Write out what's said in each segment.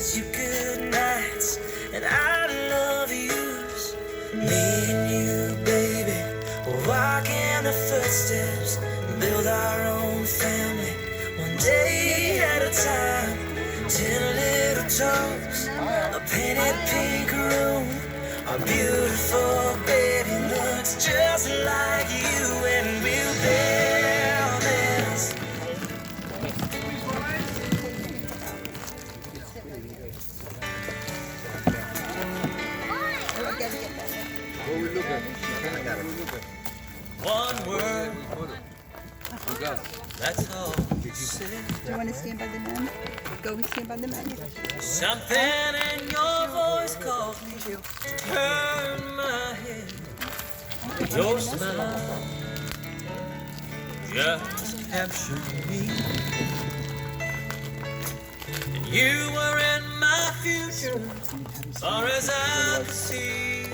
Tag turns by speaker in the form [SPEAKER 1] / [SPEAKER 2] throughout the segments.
[SPEAKER 1] kiss you good nights, and I love yous. Me and you, baby, we'll walk in the footsteps and build our own family, one day at a time. 10 little toes, a painted pink room. Our beautiful baby looks just like you, and we'll build this. One word, that's all you say.
[SPEAKER 2] Do you want to stand by the men? Go stand by the men.
[SPEAKER 1] Something in your voice calls me to turn my head. Your smile just captured me. And you were in my future, far as I could see.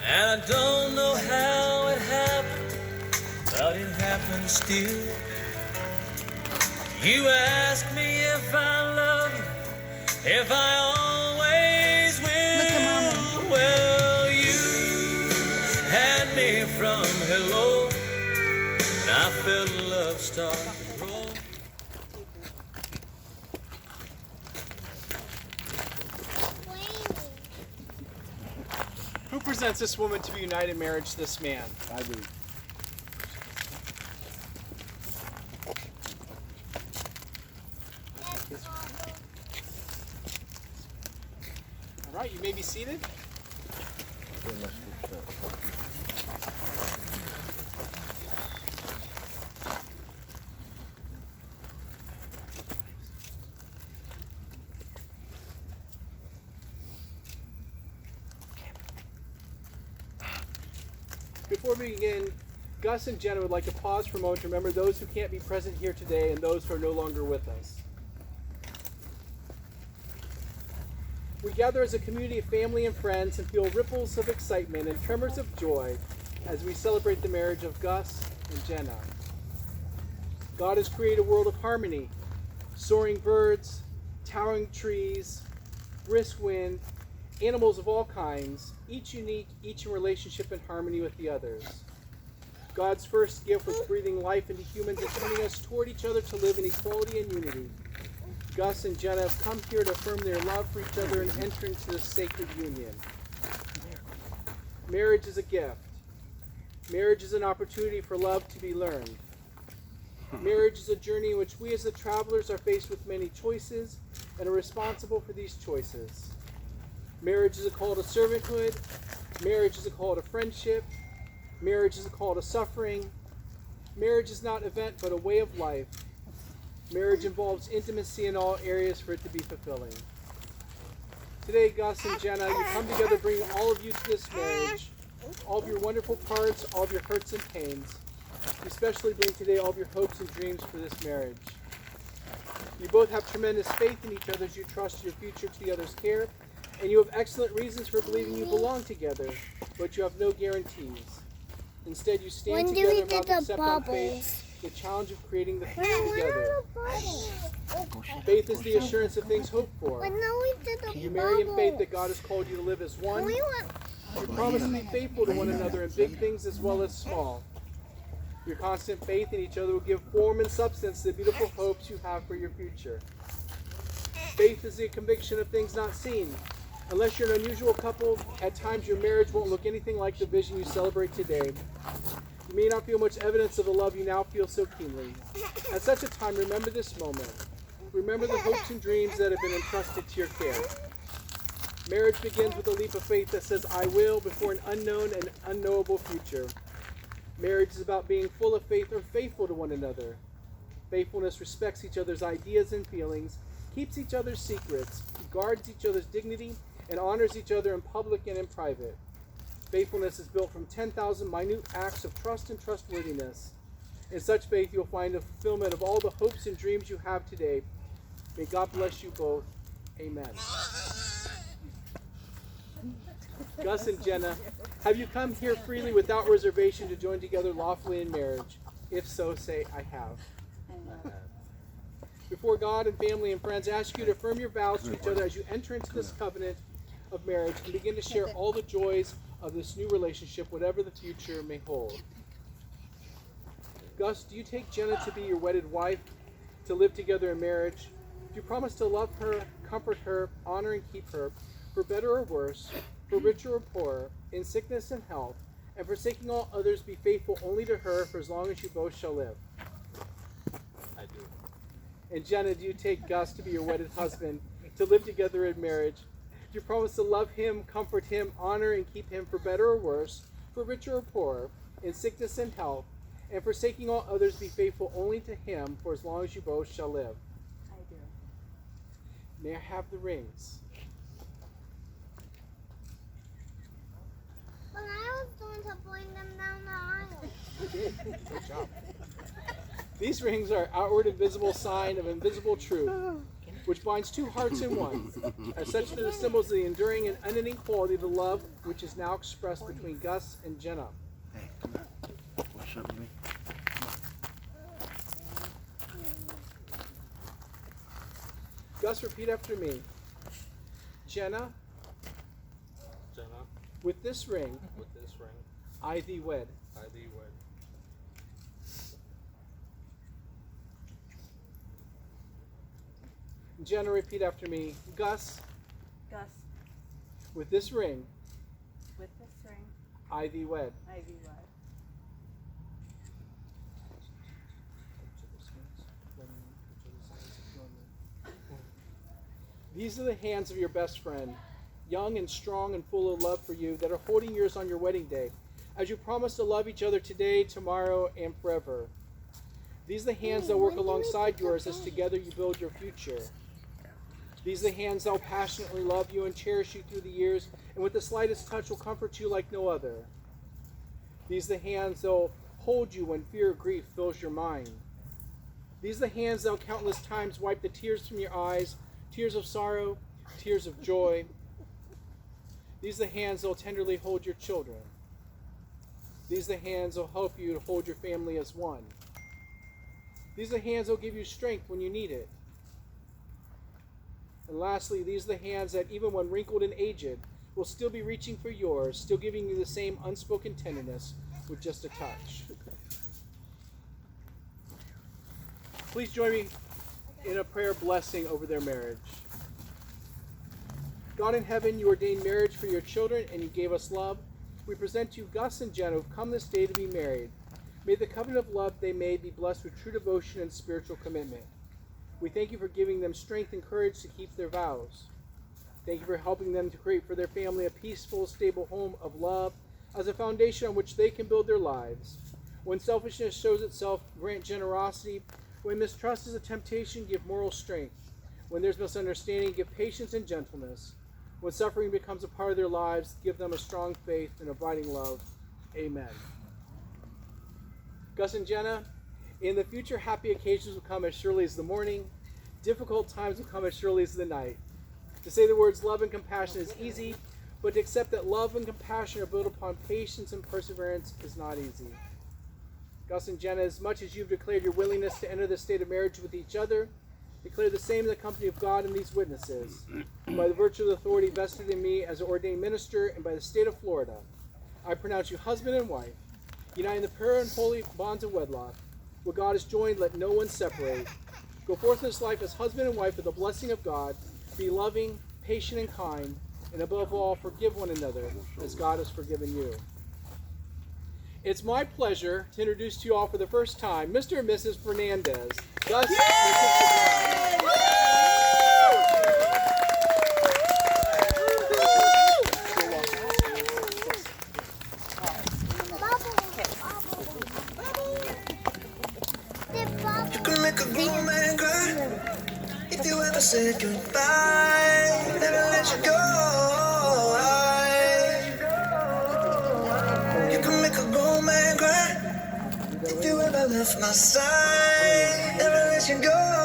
[SPEAKER 1] And I don't know how it happened, but it happened still. You ask me if I love you, if I always will. Well, you had me from hello, and I felt love start to roll.
[SPEAKER 3] Who presents this woman to be united in marriage to this man?
[SPEAKER 4] I do.
[SPEAKER 3] All right, you may be seated. Before we begin, Gus and Jenna would like to pause for a moment to remember those who can't be present here today and those who are no longer with us. We gather as a community of family and friends and feel ripples of excitement and tremors of joy as we celebrate the marriage of Gus and Jenna. God has created a world of harmony, soaring birds, towering trees, brisk wind, animals of all kinds, each unique, each in relationship and harmony with the others. God's first gift was breathing life into humans and turning us toward each other to live in equality and unity. Gus and Jenna have come here to affirm their love for each other and enter into this sacred union. Marriage is a gift. Marriage is an opportunity for love to be learned. Marriage is a journey in which we as the travelers are faced with many choices and are responsible for these choices. Marriage is a call to servanthood. Marriage is a call to friendship. Marriage is a call to suffering. Marriage is not an event but a way of life. Marriage involves intimacy in all areas for it to be fulfilling. Today, Gus and Jenna, you come together bringing all of you to this marriage, all of your wonderful parts, all of your hurts and pains. You especially bring today all of your hopes and dreams for this marriage. You both have tremendous faith in each other as you trust your future to the other's care, and you have excellent reasons for believing you belong together, but you have no guarantees. Instead, you stand together and accept on faith the challenge of creating the future together. Faith is the assurance of things hoped for. You marry in faith that God has called you to live as one. You promise to be faithful to one another in big things as well as small. Your constant faith in each other will give form and substance to the beautiful hopes you have for your future. Faith is the conviction of things not seen. Unless you're an unusual couple, at times your marriage won't look anything like the vision you celebrate today. You may not feel much evidence of the love you now feel so keenly. At such a time, remember this moment. Remember the hopes and dreams that have been entrusted to your care. Marriage begins with a leap of faith that says, I will, before an unknown and unknowable future. Marriage is about being full of faith or faithful to one another. Faithfulness respects each other's ideas and feelings, keeps each other's secrets, guards each other's dignity, and honors each other in public and in private. Faithfulness is built from 10,000 minute acts of trust and trustworthiness. In such faith, you'll find the fulfillment of all the hopes and dreams you have today. May God bless you both. Amen. Gus and Jenna, have you come here freely without reservation to join together lawfully in marriage? If so, say, I have. Before God and family and friends, I ask you to affirm your vows to each other as you enter into this covenant of marriage and begin to share all the joys of this new relationship, whatever the future may hold. Gus, do you take Jenna to be your wedded wife, to live together in marriage? Do you promise to love her, comfort her, honor and keep her, for better or worse, for richer or poorer, in sickness and health, and forsaking all others, be faithful only to her for as long as you both shall live?
[SPEAKER 4] I do.
[SPEAKER 3] And Jenna, do you take Gus to be your wedded husband, to live together in marriage? Do you promise to love him, comfort him, honor and keep him for better or worse, for richer or poorer, in sickness and health, and forsaking all others, be faithful only to him for as long as you both shall live?
[SPEAKER 2] I do.
[SPEAKER 3] May I have the rings?
[SPEAKER 5] But I was going to bring them down the aisle.
[SPEAKER 3] You did. Good job. These rings are outward and visible sign of invisible truth, which binds two hearts in one. As such, they're the symbols of the enduring and unending quality of the love which is now expressed between Gus and Jenna.
[SPEAKER 4] Hey, come on. What's up with me?
[SPEAKER 3] Gus, repeat after me. Jenna,
[SPEAKER 4] Jenna,
[SPEAKER 3] with this ring,
[SPEAKER 4] with this ring,
[SPEAKER 3] I thee wed.
[SPEAKER 4] I thee wed.
[SPEAKER 3] Jenna, repeat after me. Gus,
[SPEAKER 2] Gus,
[SPEAKER 3] with this ring,
[SPEAKER 2] with this ring,
[SPEAKER 3] I thee wed.
[SPEAKER 2] I thee wed.
[SPEAKER 3] These are the hands of your best friend, young and strong and full of love for you, that are holding yours on your wedding day, as you promise to love each other today, tomorrow, and forever. These are the hands that work alongside yours as together you build your future. These are the hands that will passionately love you and cherish you through the years, and with the slightest touch will comfort you like no other. These are the hands that will hold you when fear or grief fills your mind. These are the hands that will countless times wipe the tears from your eyes, tears of sorrow, tears of joy. These are the hands that will tenderly hold your children. These are the hands that will help you to hold your family as one. These are the hands that will give you strength when you need it. And lastly, these are the hands that, even when wrinkled and aged, will still be reaching for yours, still giving you the same unspoken tenderness with just a touch. Please join me in a prayer blessing over their marriage. God in heaven, you ordained marriage for your children, and you gave us love. We present to you Gus and Jenna, who have come this day to be married. May the covenant of love they made be blessed with true devotion and spiritual commitment. We thank you for giving them strength and courage to keep their vows. Thank you for helping them to create for their family a peaceful, stable home of love as a foundation on which they can build their lives. When selfishness shows itself, grant generosity. When mistrust is a temptation, give moral strength. When there's misunderstanding, give patience and gentleness. When suffering becomes a part of their lives, give them a strong faith and abiding love. Amen. Gus and Jenna, in the future, happy occasions will come as surely as the morning. Difficult times will come as surely as the night. To say the words love and compassion is easy, but to accept that love and compassion are built upon patience and perseverance is not easy. Gus and Jenna, as much as you've declared your willingness to enter the state of marriage with each other, declare the same in the company of God and these witnesses. By the virtue of the authority vested in me as an ordained minister and by the state of Florida, I pronounce you husband and wife, united in the pure and holy bonds of wedlock. What God has joined, let no one separate. Go forth in this life as husband and wife with the blessing of God. Be loving, patient, and kind, and above all, forgive one another as God has forgiven you. It's my pleasure to introduce to you all for the first time, Mr. and Mrs. Fernandez. Gus and Mrs.
[SPEAKER 1] You can make a grown man cry if you ever said goodbye. Never let you go. You can make a grown man cry if you ever left my side. Never let you go.